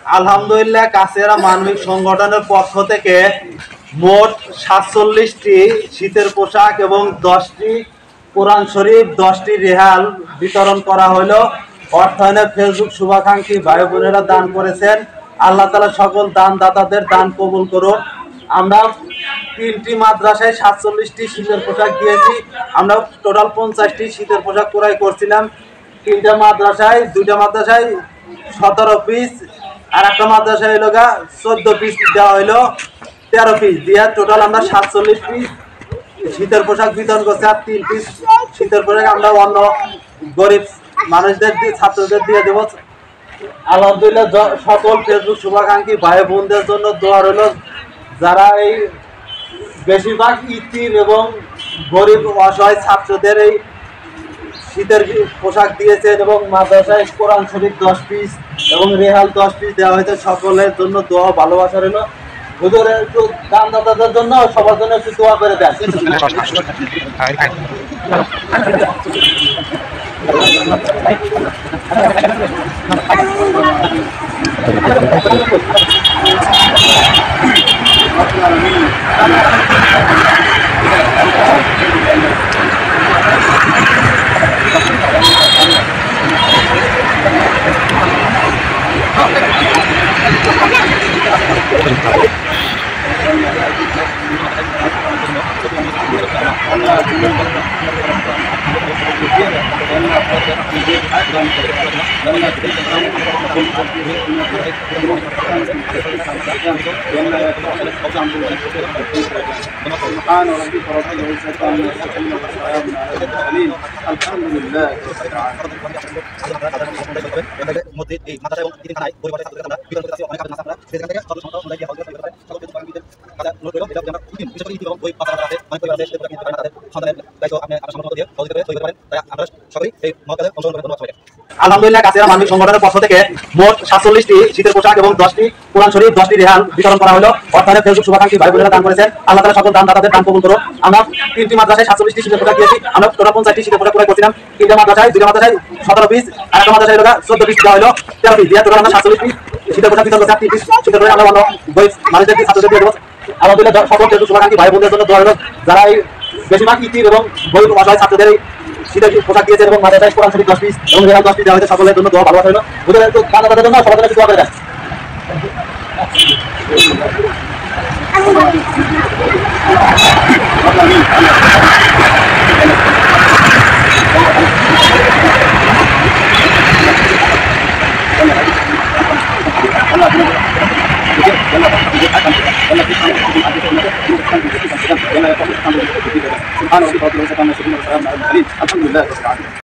আলহামদুলিল্লাহ কাছেরা মানবিক সংগঠনের পক্ষ থেকে মোট 47টি শীতের পোশাক এবং 10টি কোরআন শরীফ 10টি রেহাল বিতরণ করা হলো। অর্থায়নে ফেসবুক শুভাকাঙ্ক্ষী ভাই বোনেরা দান করেছেন। আল্লাহ তাআলা সকল দানদাতাদের দান কবুল করুন। আমরা 3টি মাদ্রাসায় 47টি শীতের পোশাক দিয়েছি। আমরা টোটাল 50টি শীতের পোশাক ক্রয় করছিলাম। 2টা মাদ্রাসায় 17 পিস, আর একটা মাদ্রাসায় হলো 14 পিস দেওয়া হইলো, 13 পিস দিয়ে টোটাল আমরা 47 পিস শীতের পোশাক বিতরণ করছি। আর 3 পিস শীতের পোশাক আমরা অন্য গরিব মানুষদের দিয়ে ছাত্রদের দিয়ে দেবো। আলহামদুলিল্লাহ সকল ফেসবুক শুভাকাঙ্ক্ষী ভাই বোনদের জন্য দোয়া রইল, যারা এই বেশিরভাগ ইতিম এবং গরিব অসহায় ছাত্রদের এই শীতের পোশাক দিয়েছেন এবং মাদ্রাসায় কোরআন শরীফ 10 পিস এবং রেহাল 10 পিস দেওয়া হয়েছে। সকলের জন্য দোয়া ভালোবাসা রইল। হুজুরের একটু দানদাতাদের জন্য সবার জন্য একটু দোয়া করে দেন। আলহামদুলিল্লাহ কাছেরা মানবিক সংগঠনের পক্ষ থেকে মোট 47টি শীতের পোশাক এবং 10টি কোরআন শরীফ 10টি রেহাল বিতরণ করা হলো। অর্থায়নে ফেসবুক শুভাকাঙ্ক্ষী ভাই বোনেরা দান করেছেন। আল্লাহ তাআলা সকল দানদাতাদের দান কবুল করুন। আমরা 3টি মাদ্রাসায় 47টি শীতের পোশাক দিয়েছি। আমরা টোটাল 50টি শীতের পোশাক ক্রয় করছিলাম। 2টা মাদ্রাসায় 17 পিস, আর একটা মাদ্রাসায় 14 পিস দেওয়া হলো, 13 পিস দিয়ে টোটাল আমরা 47 পিস শীতের পোশাক বিতরণ করছি। 3 পিস শীতের পোশাক আমরা অন্য গরিব মানুষদের দিয়ে ছাত্রদের দিয়ে দেবো। আলহামদুলিল্লাহ সকল ফেসবুক শুভাকাঙ্ক্ষী ভাই বোনদের জন্য দোয়া রইল, যারা এই বেশিরভাগ ইতিম এবং গরিব অসহায় ছাত্রদের শীতের পোশাক দিয়েছেন এবং মাদ্রাসায় কোরআন শরীফ 10 পিস এবং রেহাল 10 পিস দেওয়া হয়েছে। সকলের জন্য দোয়া ভালোবাসা রইল। হুজুরের একটু দানদাতাদের জন্য সবার জন্য একটু দোয়া করে দেন। আলহামদুলিল্লাহ।